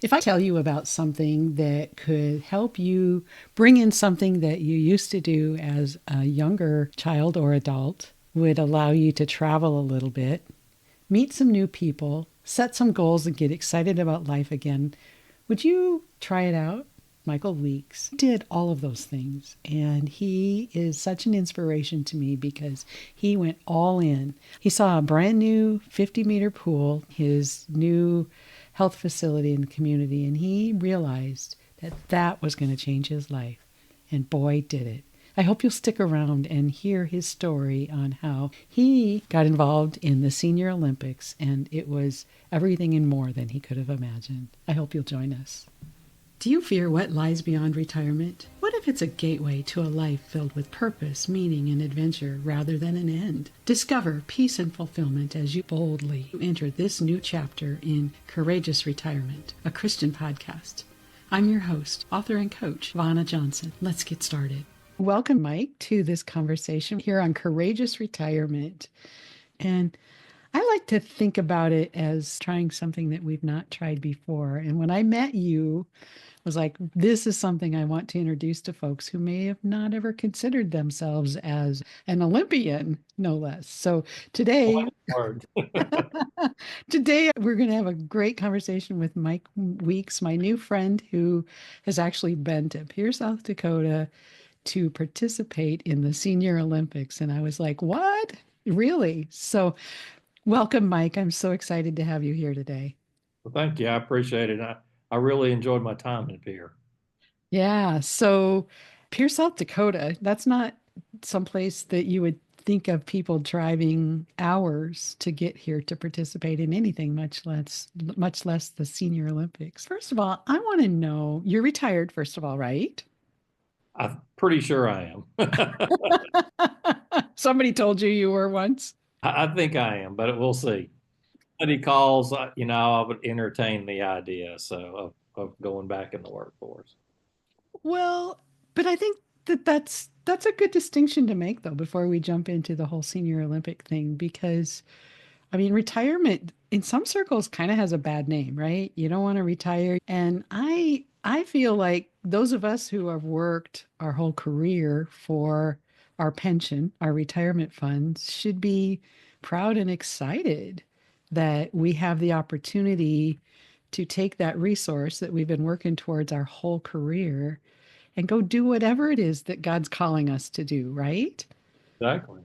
If I tell you about something that could help you bring in something that you used to do as a younger child or adult, would allow you to travel a little bit, meet some new people, set some goals, and get excited about life again, would you try it out? Michael Weeks did all of those things, and he is such an inspiration to me because he went all in. He saw a brand new 50-meter pool, his new health facility in the community, and he realized that that was going to change his life. And boy, did it. I hope you'll stick around and hear his story on how he got involved in the Senior Olympics, and it was everything and more than he could have imagined. I hope you'll join us. Do you fear what lies beyond retirement? What if it's a gateway to a life filled with purpose, meaning, and adventure rather than an end? Discover peace and fulfillment as you boldly enter this new chapter in Courageous Retirement, a Christian podcast. I'm your host, author, and coach, Vona Johnson. Let's get started. Welcome, Mike, to this conversation here on Courageous Retirement. And I like to think about it as trying something that we've not tried before. And when I met you, was like, this is something I want to introduce to folks who may have not ever considered themselves as an Olympian, no less. So today, Word. today we're going to have a great conversation with Mike Weeks, my new friend who has actually been to Pierre, South Dakota to participate in the Senior Olympics. And I was like, what? Really? So welcome, Mike. I'm so excited to have you here today. Well, thank you. I appreciate it. I really enjoyed my time in Pierre. Yeah. So Pierce, South Dakota, that's not someplace that you would think of people driving hours to get here to participate in anything, much less the Senior Olympics. First of all, I want to know, you're retired, first of all, right? I'm pretty sure I am. Somebody told you you were once. I think I am, but we'll see. When he calls, I would entertain the idea of going back in the workforce. Well, but I think that that's a good distinction to make though before we jump into the whole Senior Olympic thing because I mean, retirement in some circles kind of has a bad name, right? You don't want to retire. And I feel like those of us who have worked our whole career for our pension, our retirement funds, should be proud and excited that we have the opportunity to take that resource that we've been working towards our whole career and go do whatever it is that God's calling us to do, right? Exactly.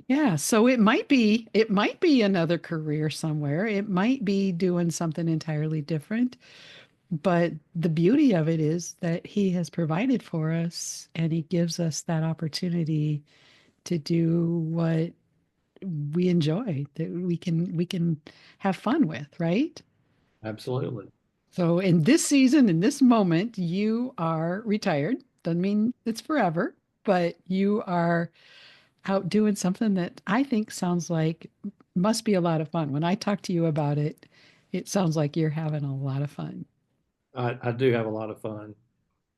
Yeah, so it might be another career somewhere. It might be doing something entirely different, but the beauty of it is that he has provided for us and he gives us that opportunity to do what we enjoy, that we can have fun with, right? Absolutely. So in this season, in this moment, you are retired. Doesn't mean it's forever, but you are out doing something that I think sounds like must be a lot of fun. When I talk to you about it, it sounds like you're having a lot of fun. I do have a lot of fun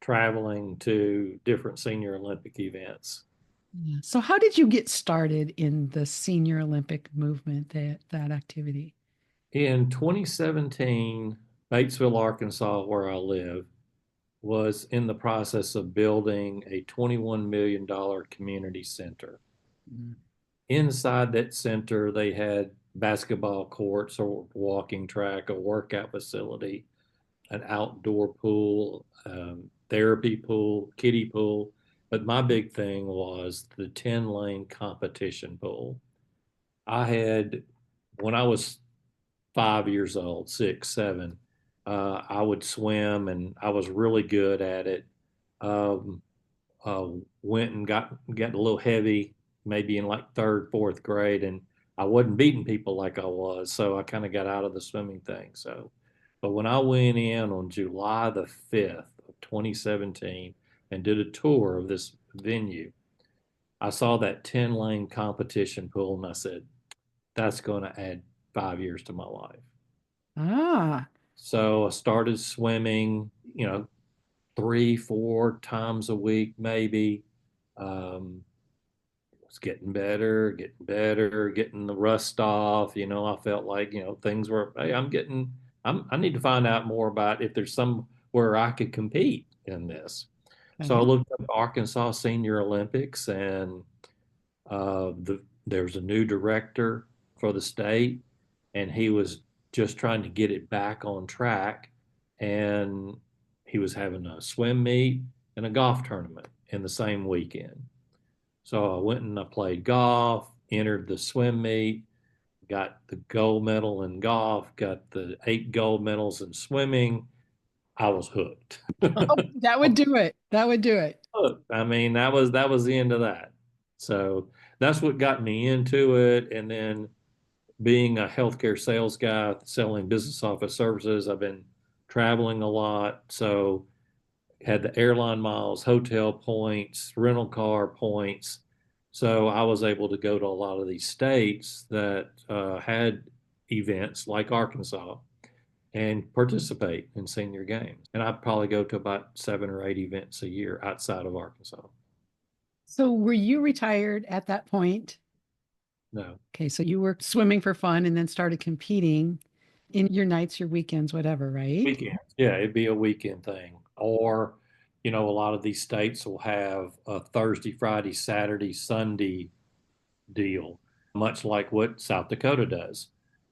traveling to different senior Olympic events. Yeah. So how did you get started in the senior Olympic movement, that activity? In 2017, Batesville, Arkansas, where I live, was in the process of building a $21 million community center. Mm. Inside that center, they had basketball courts or walking track, a workout facility, an outdoor pool, therapy pool, kiddie pool. But my big thing was the 10-lane competition pool. I had, when I was 5 years old, six, seven, I would swim and I was really good at it. Um, uh, Went and got a little heavy, maybe in like third, fourth grade, and I wasn't beating people like I was, so I kind of got out of the swimming thing. So, but when I went in on July the 5th of 2017 and did a tour of this venue, I saw that 10-lane competition pool, and I said, "That's going to add 5 years to my life." Ah, So I started swimming, 3, 4 times a week, maybe. Um, was getting better, getting the rust off. I felt like, things were, hey, I'm getting I need to find out more about if there's somewhere I could compete in this. So I Okay. looked up Arkansas Senior Olympics, and there was a new director for the state, and he was just trying to get it back on track. And he was having a swim meet and a golf tournament in the same weekend. So I went and I played golf, entered the swim meet, got the gold medal in golf, got the 8 gold medals in swimming. I was hooked. Oh, that would do it. That would do it. I mean, that was the end of that. So that's what got me into it. And then being a healthcare sales guy, selling business office services, I've been traveling a lot. So had the airline miles, hotel points, rental car points. So I was able to go to a lot of these states that had events like Arkansas and participate in senior games. And I probably go to about 7 or 8 events a year outside of Arkansas. So were you retired at that point? No, Okay, so you were swimming for fun and then started competing in your nights, your weekends, whatever, right? weekends. Yeah, it'd be a weekend thing. Or, a lot of these states will have a Thursday, Friday, Saturday, Sunday deal, much like what South Dakota does.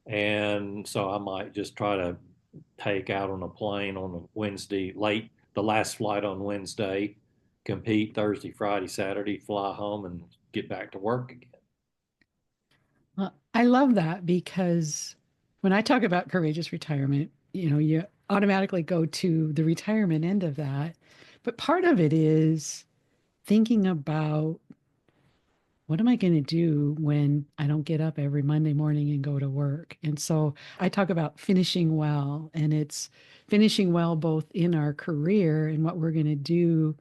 And so I might just try to take out on a plane on a Wednesday, late, the last flight on Wednesday, compete Thursday, Friday, Saturday, fly home and get back to work again. I love that because when I talk about courageous retirement, you automatically go to the retirement end of that. But part of it is thinking about what am I going to do when I don't get up every Monday morning and go to work? And so I talk about finishing well, and it's finishing well both in our career and what we're going to do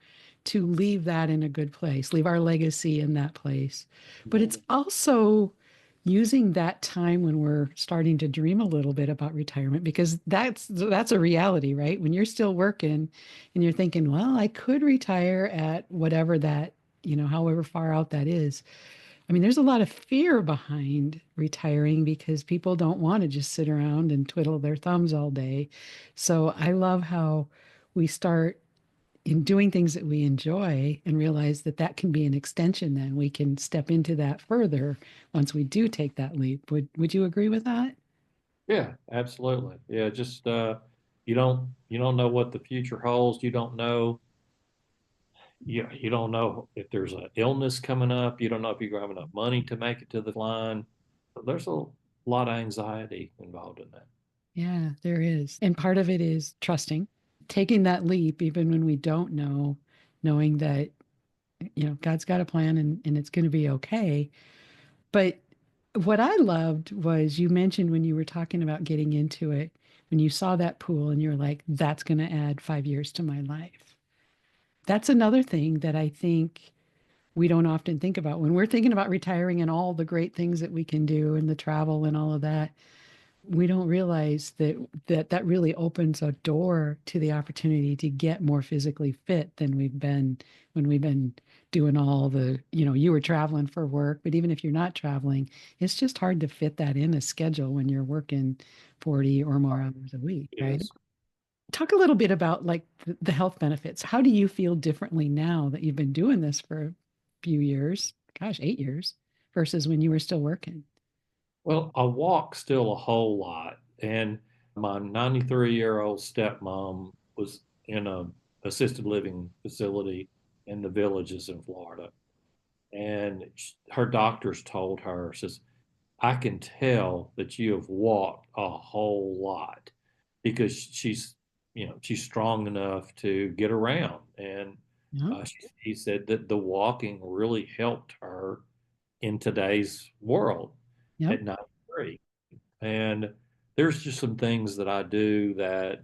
to leave that in a good place, leave our legacy in that place. But it's also using that time when we're starting to dream a little bit about retirement because that's a reality, right? When you're still working and you're thinking, well, I could retire at whatever that, however far out that is. I mean, there's a lot of fear behind retiring because people don't want to just sit around and twiddle their thumbs all day. So I love how we start in doing things that we enjoy and realize that that can be an extension. Then we can step into that further once we do take that leap. Would you agree with that? Yeah, absolutely. Yeah, just you don't know what the future holds. You don't know if there's an illness coming up. You don't know if you're going to have enough money to make it to the line. There's a lot of anxiety involved in that. Yeah, there is. And part of it is trusting, taking that leap, even when we don't know, knowing that, God's got a plan and it's going to be okay. But what I loved was you mentioned when you were talking about getting into it, when you saw that pool and you're like, that's going to add 5 years to my life. That's another thing that I think we don't often think about when we're thinking about retiring and all the great things that we can do and the travel and all of that. We don't realize that really opens a door to the opportunity to get more physically fit than we've been when we've been doing all the, you were traveling for work, but even if you're not traveling, it's just hard to fit that in a schedule when you're working 40 or more hours a week, right? Yes. Talk a little bit about like the health benefits. How do you feel differently now that you've been doing this for a few years? Gosh, 8 years versus when you were still working. Well, I walk still a whole lot, and my 93-year-old stepmom was in a assisted living facility in the Villages in Florida, and her doctors told her, says, I can tell that you have walked a whole lot because she's strong enough to get around. And Yeah. he said that the walking really helped her in today's world Yep. at 93. And there's just some things that I do that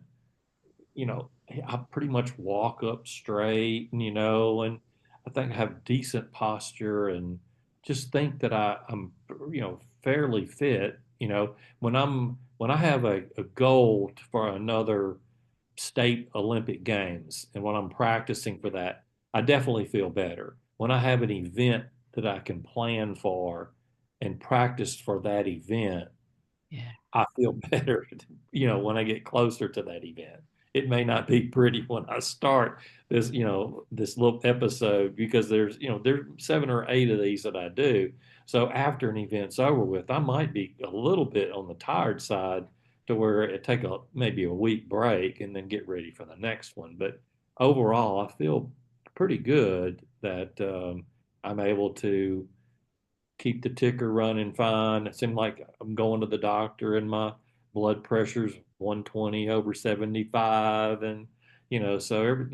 I pretty much walk up straight, and I think I have decent posture and just think that I'm, fairly fit. When I have a goal for another state Olympic games and when I'm practicing for that, I definitely feel better. When I have an event that I can plan for and practice for that event, Yeah. I feel better, when I get closer to that event. It may not be pretty when I start this little episode because there's 7 or 8 of these that I do. So after an event's over with, I might be a little bit on the tired side to where it take maybe a week break and then get ready for the next one. But overall, I feel pretty good that I'm able to keep the ticker running fine. It seemed like I'm going to the doctor and my blood pressure's 120 over 75, and so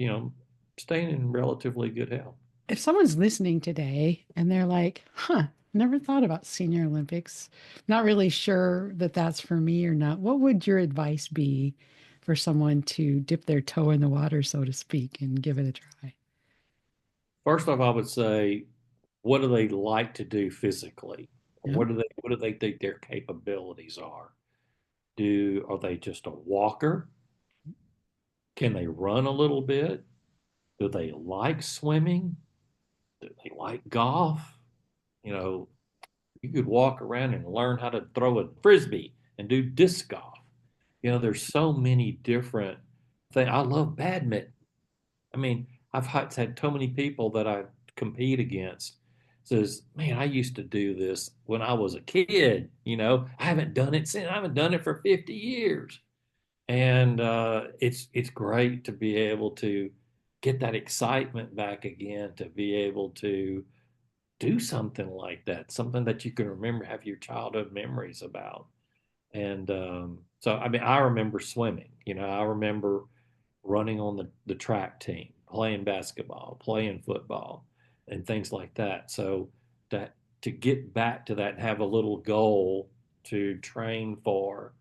staying in relatively good health. If someone's listening today and they're like, huh, never thought about Senior Olympics, not really sure that that's for me or not, what would your advice be for someone to dip their toe in the water, so to speak, and give it a try? First off, I would say, what do they like to do physically? Yeah. What do they think their capabilities are? Are they just a walker? Can they run a little bit? Do they like swimming? Do they like golf? You know, you could walk around and learn how to throw a frisbee and do disc golf. There's so many different things. I love badminton. I mean, I've had so many people that I compete against says, "Man, I used to do this when I was a kid. I haven't done it since. I haven't done it for 50 years." And it's great to be able to get that excitement back again, to be able to do something like that, something that you can remember, have your childhood memories about. And so, I mean, I remember swimming. I remember running on the track team, playing basketball, playing football, and things like that. So that to get back to that and have a little goal to train for,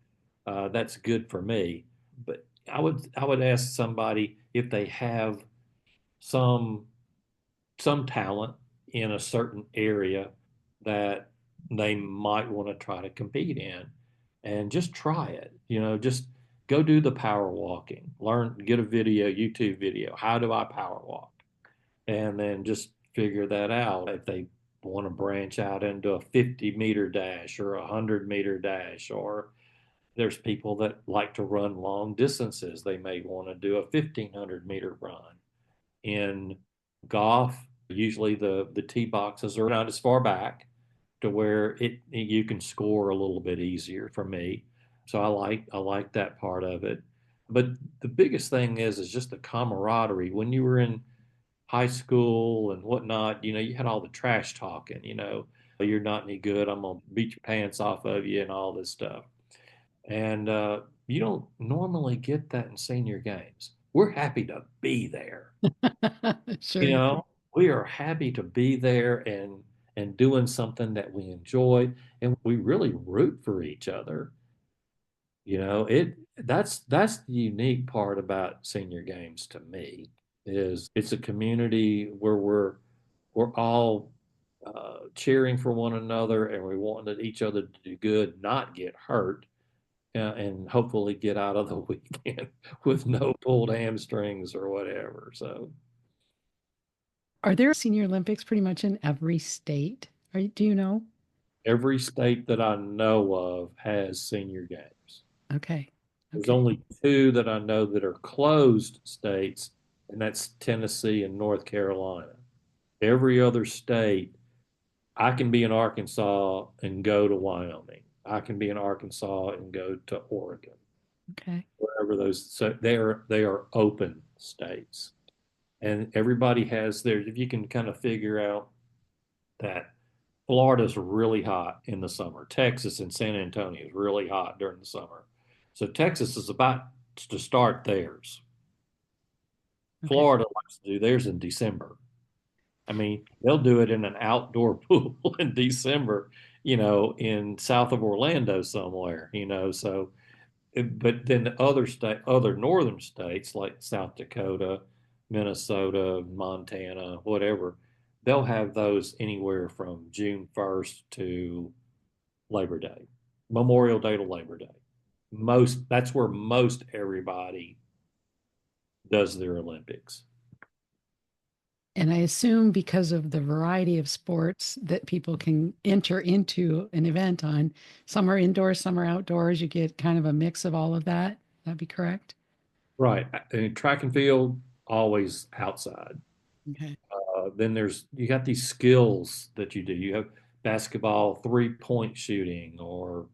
that's good for me. But I would ask somebody if they have some some talent in a certain area that they might want to try to compete in, and just try it. Just go do the power walking, learn, get a YouTube video. How do I power walk? And then just figure that out. If they want to branch out into a 50-meter dash or a 100-meter dash, or there's people that like to run long distances, they may want to do a 1,500-meter run. In golf, usually the tee boxes are not as far back to where you can score a little bit easier for me. So I like that part of it. But the biggest thing is just the camaraderie. When you were in high school and whatnot, you had all the trash talking, you're not any good, I'm gonna beat your pants off of you and all this stuff. And you don't normally get that in senior games. We're happy to be there. You Sure. know, we are happy to be there and doing something that we enjoy, and we really root for each other. That's the unique part about senior games to me, is it's a community where we're all cheering for one another, and we want each other to do good, not get hurt, and hopefully get out of the weekend with no pulled hamstrings or whatever. So Are there Senior Olympics pretty much in every state? Do you know? every state that I know of has senior games. Okay. There's Okay. only two that I know that are closed states, and that's Tennessee and North Carolina. Every other state, I can be in Arkansas and go to Wyoming. I can be in Arkansas and go to Oregon, Okay. wherever those. So they are open states, and everybody has their. If you can kind of figure out that Florida's really hot in the summer. Texas and San Antonio is really hot during the summer. So Texas is about to start theirs. Okay. Florida likes to do theirs in December. I mean, they'll do it in an outdoor pool in December, in south of Orlando somewhere, so but then the other northern states like South Dakota, Minnesota, Montana, whatever, they'll have those anywhere from June 1st to Labor Day, Memorial Day to Labor Day. That's where most everybody does their Olympics. And I assume because of the variety of sports that people can enter into an event on, some are indoors, some are outdoors, you get kind of a mix of all of that. That'd be correct? Right. And track and field, always outside. Okay. Then you got these skills that you do. You have basketball, 3-point shooting, or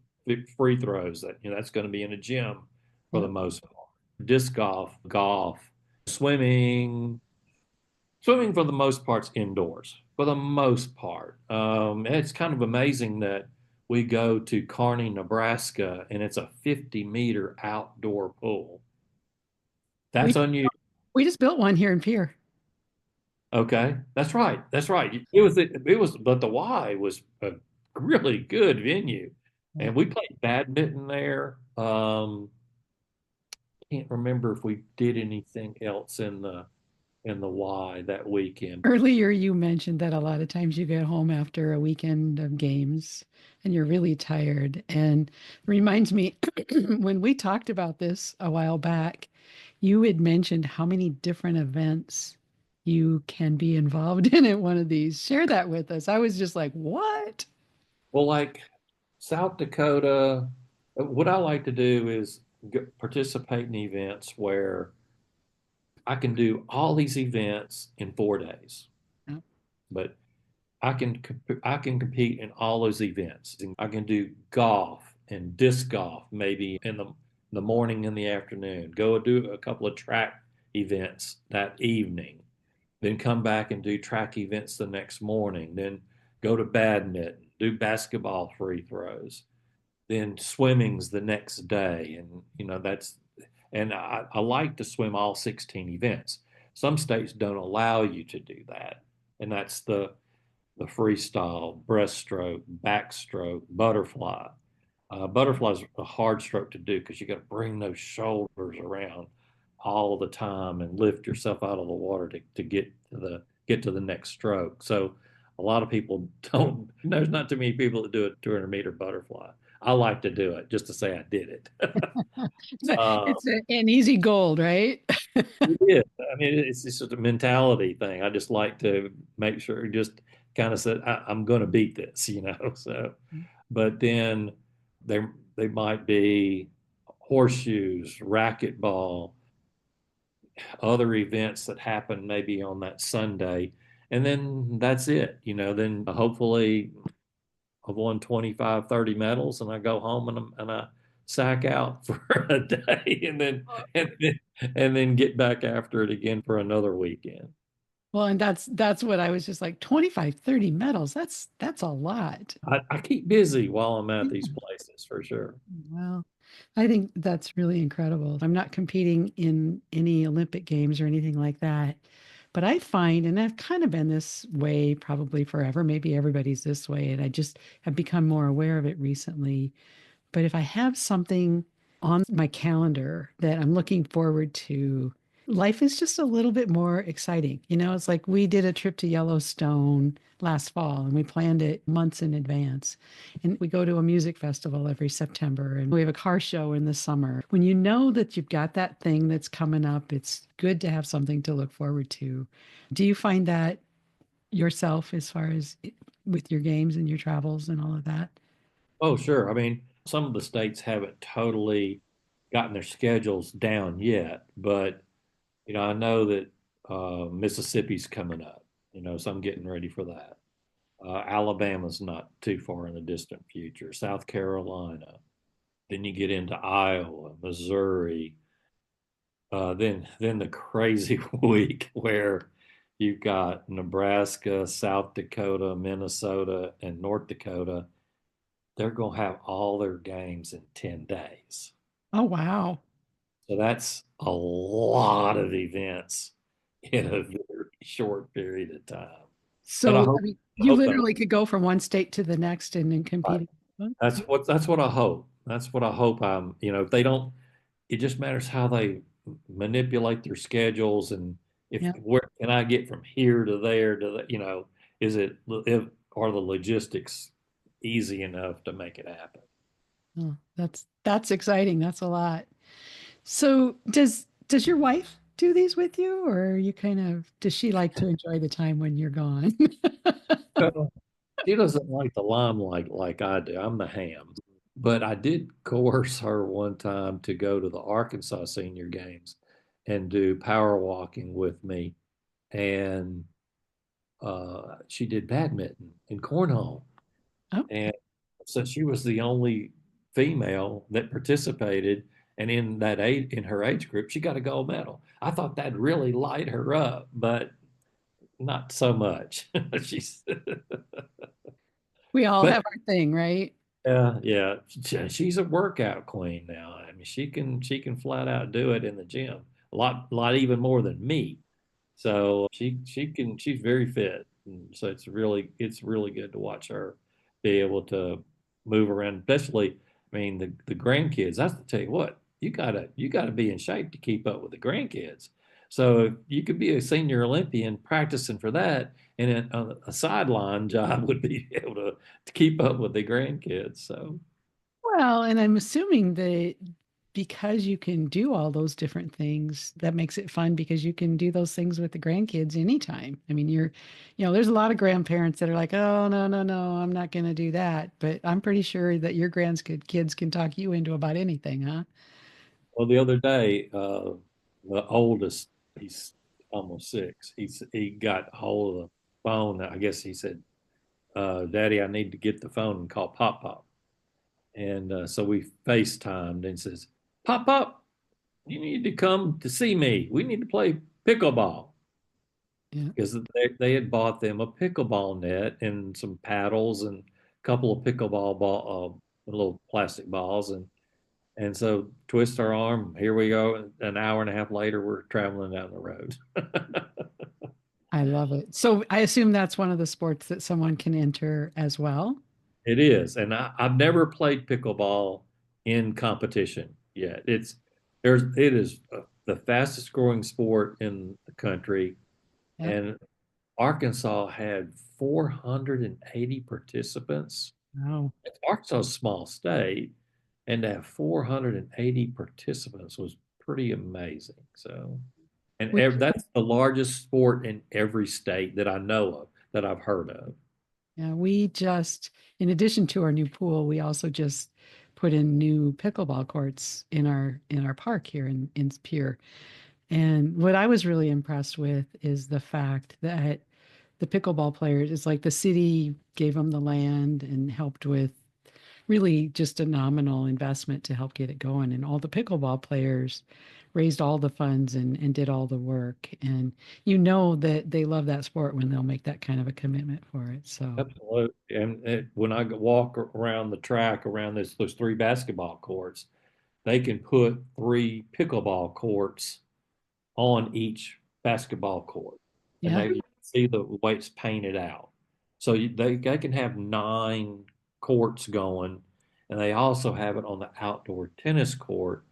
free throws. That's going to be in a gym for the Yep. most part. Disc golf, swimming. Swimming for the most part's indoors. For the most part, and it's kind of amazing that we go to Kearney, Nebraska, and it's a 50-meter outdoor pool. We That's unusual. we just built one here in Pier. Okay, that's right. That's right. But the Y was a really good venue, Yeah. and we played badminton there. Can't remember if we did anything else in the Y that weekend. Earlier, you mentioned that a lot of times you get home after a weekend of games and you're really tired. And it reminds me when we talked about this a while back, you had mentioned how many different events you can be involved in at one of these. Share that with us. I was just like, what? Well, like South Dakota, what I like to do is participate in events where I can do all these events in 4 days, Yeah. but I can compete in all those events. I can do golf and disc golf maybe in the morning and the afternoon. Go do a couple of track events that evening, then come back and do track events the next morning. Then go to badminton, do basketball free throws, then swimming's the next day, and I like to swim all 16 events. Some states don't allow you to do that, and that's the freestyle, breaststroke, backstroke, butterfly. Butterfly is a hard stroke to do because you got to bring those shoulders around all the time and lift yourself out of the water to get to the next stroke. So a lot of people don't. There's not too many people that do a 200-meter butterfly. I like to do it just to say I did it. uh, An easy gold, right? it is. I mean, it's just a mentality thing. I just like to make sure, just kind of said, I'm going to beat this. So, but then they might be horseshoes, racquetball, other events that happen maybe on that Sunday, and then that's it. Then hopefully I've won 25, 30 medals, and I go home and I sack out for a day, and then get back after it again for another weekend. Well, and that's what I was just like 25, 30 medals. That's a lot. I keep busy while I'm at these places for sure. Well, I think that's really incredible. I'm not competing in any Olympic games or anything like that, but I find, and I've kind of been this way probably forever, maybe everybody's this way, and I just have become more aware of it recently. But if I have something on my calendar that I'm looking forward to, life is just a little bit more exciting. It's like we did a trip to Yellowstone last fall and we planned it months in advance. And we go to a music festival every September and we have a car show in the summer. When you know that you've got that thing that's coming up, it's good to have something to look forward to. Do you find that yourself as far as with your games and your travels and all of that? Oh, sure. I mean, some of the states haven't totally gotten their schedules down yet, but I know that Mississippi's coming up. So I'm getting ready for that. Alabama's not too far in the distant future. South Carolina. Then you get into Iowa, Missouri. Then the crazy week where you've got Nebraska, South Dakota, Minnesota, and North Dakota. They're going to have all their games in 10 days. Oh, wow. So that's a lot of events in a very short period of time. But I So, I hope, mean, I you hope that literally could go from one state to the next and right. compete. That's what I hope. That's what I hope. If they don't, it just matters how they manipulate their schedules, and if Yeah. where can I get from here to there to is it if are the logistics easy enough to make it happen? Oh, that's exciting. That's a lot. So, does your wife do these with you, or you kind of does she like to enjoy the time when you're gone? Well, she doesn't like the limelight like I do. I'm the ham. But I did coerce her one time to go to the Arkansas senior games and do power walking with me. And she did badminton and cornhole. Oh, And so she was the only female that participated. And in that age, in her age group, she got a gold medal. I thought that'd really light her up, but not so much. She's, we all but have our thing, right? yeah, yeah, she's a workout queen now. I mean, she can flat out do it in the gym, a lot even more than me. So she's very fit. And so it's really good to watch her be able to move around, especially, I mean, the grandkids. That's to tell you what, you gotta be in shape to keep up with the grandkids. So you could be a senior Olympian practicing for that, and then a sideline job would be able to keep up with the grandkids. So Well, and I'm assuming that because you can do all those different things, that makes it fun because you can do those things with the grandkids anytime. I mean, there's a lot of grandparents that are like, oh, no, no, no, I'm not going to do that. But I'm pretty sure that your grandkids can talk you into about anything, huh? well, the other day, the oldest, he's almost 6. He got hold of the phone. I guess he said, "Daddy, I need to get the phone and call Pop Pop." And so we FaceTimed and says, "Pop Pop, you need to come to see me. We need to play pickleball." Yeah, Because they had bought them a pickleball net and some paddles and a couple of pickleball little plastic balls, and so twist our arm. Here we go. An hour and a half later, we're traveling down the road. I love it. So I assume that's one of the sports that someone can enter as well. It is, and I've never played pickleball in competition yet. It is the fastest growing sport in the country, Yep. and Arkansas had 480 participants. Wow. Arkansas is a small state, and to have 480 participants was pretty amazing. So, and We that's the largest sport in every state that I know of, that I've heard of. Yeah, we just, in addition to our new pool, we also just put in new pickleball courts in our park here in Pier. And what I was really impressed with is the fact that the pickleball players, it's like the city gave them the land and helped with really just a nominal investment to help get it going. And all the pickleball players raised all the funds and did all the work. And you know that they love that sport when they'll make that kind of a commitment for it. So, Absolutely. And when I walk around the track around those 3 basketball courts, they can put 3 pickleball courts on each basketball court, and yeah, they you can see the way it's painted out. So they can have 9 courts going, and they also have it on the outdoor tennis court.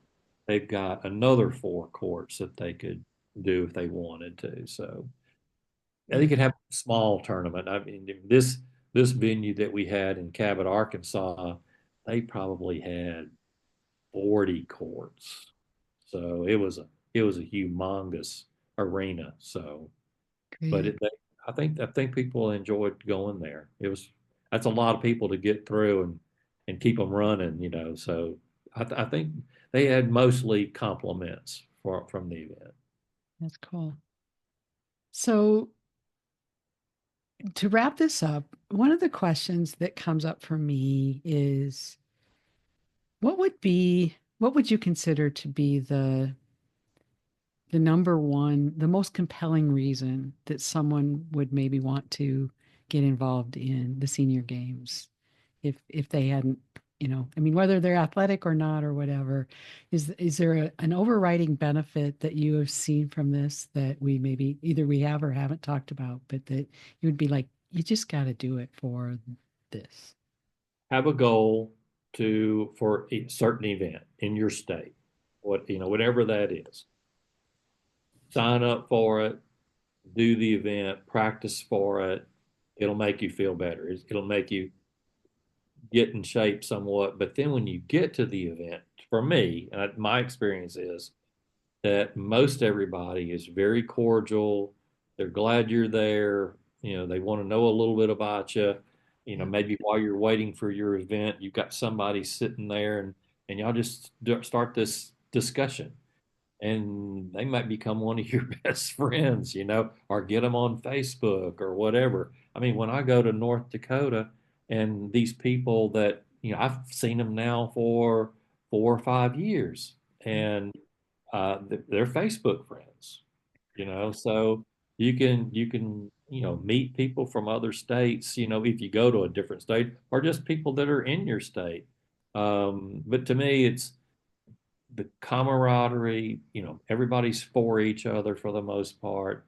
They've got another 4 courts that they could do if they wanted to. So and they yeah, could have a small tournament. I mean, this venue that we had in Cabot, Arkansas, they probably had 40 courts. So it was a humongous arena. So, but great. I think people enjoyed going there. That's a lot of people to get through and keep them running. So I think they had mostly compliments from the event. That's cool. So, to wrap this up, one of the questions that comes up for me is what would you consider to be the number one, the most compelling reason that someone would maybe want to get involved in the senior games if they hadn't, I mean, whether they're athletic or not or whatever, is there an overriding benefit that you have seen from this that we maybe either we have or haven't talked about, but that you would be like, you just got to do it for this? Have a goal for a certain event in your state, whatever that is. Sign up for it, do the event, practice for it. It'll make you feel better. It'll make you get in shape somewhat. But then when you get to the event, for me, my experience is that most everybody is very cordial. They're glad you're there. They want to know a little bit about you. Yeah. Maybe while you're waiting for your event, you've got somebody sitting there and y'all just start this discussion. And they might become one of your best friends, or get them on Facebook or whatever. I mean, when I go to North Dakota and these people that, I've seen them now for 4 or 5 years, and they're Facebook friends, so you can meet people from other states, if you go to a different state, or just people that are in your state. But to me, it's the camaraderie, everybody's for each other for the most part.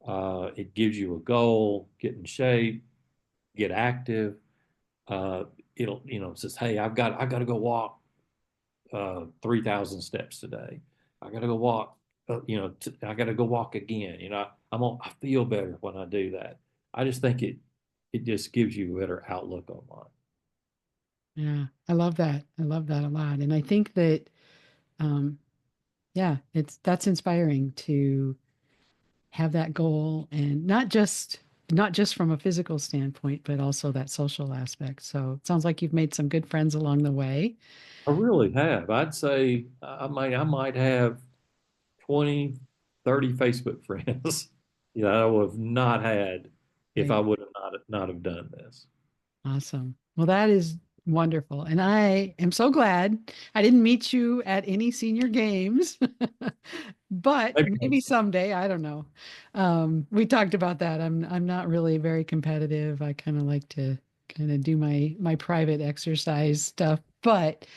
It gives you a goal, get in shape, get active. Uh, says, hey, I got to go walk 3,000 steps today. I got to go walk, I got to go walk again. I feel better when I do that. I just think it just gives you a better outlook on life. Yeah, I love that. I love that a lot. And I think that, um, yeah, that's inspiring to have that goal and not just from a physical standpoint, but also that social aspect. So it sounds like you've made some good friends along the way. I really have. I'd say I might have 20, 30 Facebook friends that I would have not had if I Right. would have not have done this. Awesome. Well, that is wonderful. And I am so glad I didn't meet you at any senior games, but Maybe maybe next time. someday. I don't know. We talked about that. I'm not really very competitive. I kind of like to kind of do my private exercise stuff, but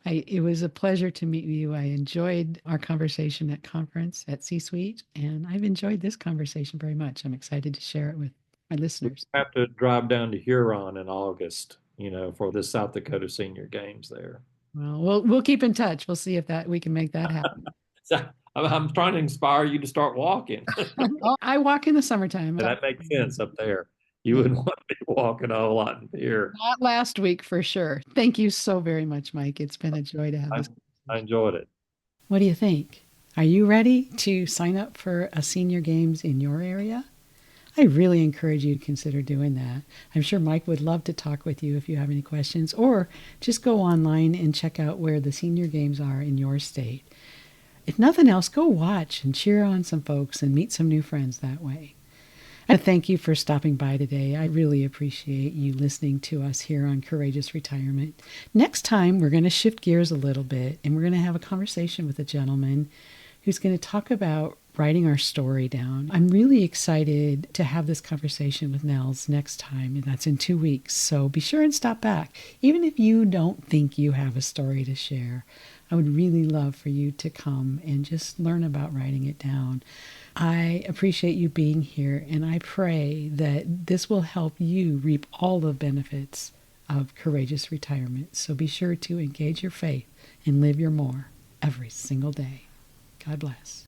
it was a pleasure to meet you. I enjoyed our conversation at conference at C-Suite, and I've enjoyed this conversation very much. I'm excited to share it with my We listeners. have to drive down to Huron in August, for the South Dakota Senior Games there. Well, we'll keep in touch. We'll see if that we can make that happen. So I'm trying to inspire you to start walking. Oh, I walk in the summertime. That makes sense up there. You Yeah, wouldn't want to be walking a whole lot in here. not last week for sure. Thank you so very much, Mike. It's been a joy to have I, this I conversation. enjoyed it. What do you think? Are you ready to sign up for a senior games in your area? I really encourage you to consider doing that. I'm sure Mike would love to talk with you if you have any questions, or just go online and check out where the senior games are in your state. If nothing else, go watch and cheer on some folks and meet some new friends that way. And thank you for stopping by today. I really appreciate you listening to us here on Courageous Retirement. Next time, we're going to shift gears a little bit and we're going to have a conversation with a gentleman who's going to talk about writing our story down. I'm really excited to have this conversation with Nels next time, and that's in 2 weeks. So be sure and stop back. Even if you don't think you have a story to share, I would really love for you to come and just learn about writing it down. I appreciate you being here, and I pray that this will help you reap all the benefits of courageous retirement. So be sure to engage your faith and live your more every single day. God bless.